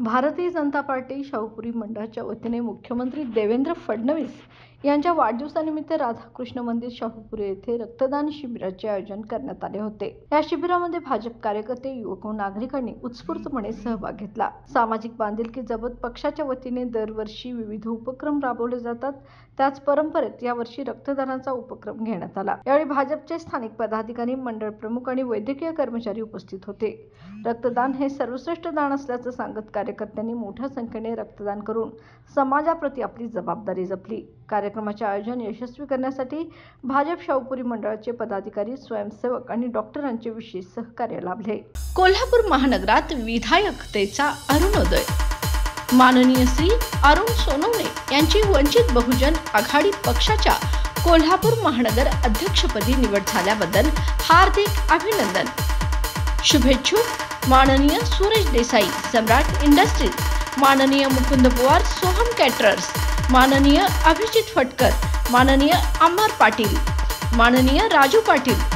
Bharatiya Janata party Shahupuri मंडळाच्या वतीने मुख्यमंत्री देवेंद्र फडणवीस यांच्या वाढदिवसानिमित्त राधाकृष्ण मंदिर शाहूपुरी येथे रक्तदान शिबिराचे आयोजन करण्यात आले होते। या शिबिरामध्ये भाजप कार्यकर्ते, युवक व नागरिकांनी उत्स्फूर्तपणे सहभाग घेतला। सामाजिक बांधिलकी जपत पक्षाच्या वतीने दरवर्षी विविध उपक्रम राबवले जातात। त्याच परंपरेत यावर्षी रक्तदानाचा उपक्रम घेण्यात आला। यावेळी भाजपचे स्थानिक पदाधिकारी, मंडळ प्रमुख आणि वैद्यकीय कर्मचारी उपस्थित होते। रक्तदान हे सर्वश्रेष्ठ दान असल्याचं सांगत कार्यकर्त्यांनी मोठ्या संख्येने रक्तदान करून समाजाप्रती आपली जबाबदारी जपली। कार्यक्रमाचे आयोजन यशस्वी करण्यासाठी भाजप शाहूपुरी मंडळाचे पदाधिकारी, स्वयंसेवक आणि डॉक्टरांचे विशेष सहकार्य लाभले। कोल्हापूर महानगरात विधायकतेचा अरुणोदय। माननीय श्री अरुण सोनवणे यांची वंचित बहुजन आघाडी पक्षाच्या कोल्हापूर महानगर अध्यक्षपदी निवड झाल्याबद्दल हार्दिक अभिनंदन। शुभेच्छुक माननीय सुरेश देसाई, सम्राट इंडस्ट्रीज, माननीय मुकुंद पवार, सोहम कॅटरर्स, माननीय अभिजित फटकर, माननीय अमर पाटील, माननीय राजू पाटील।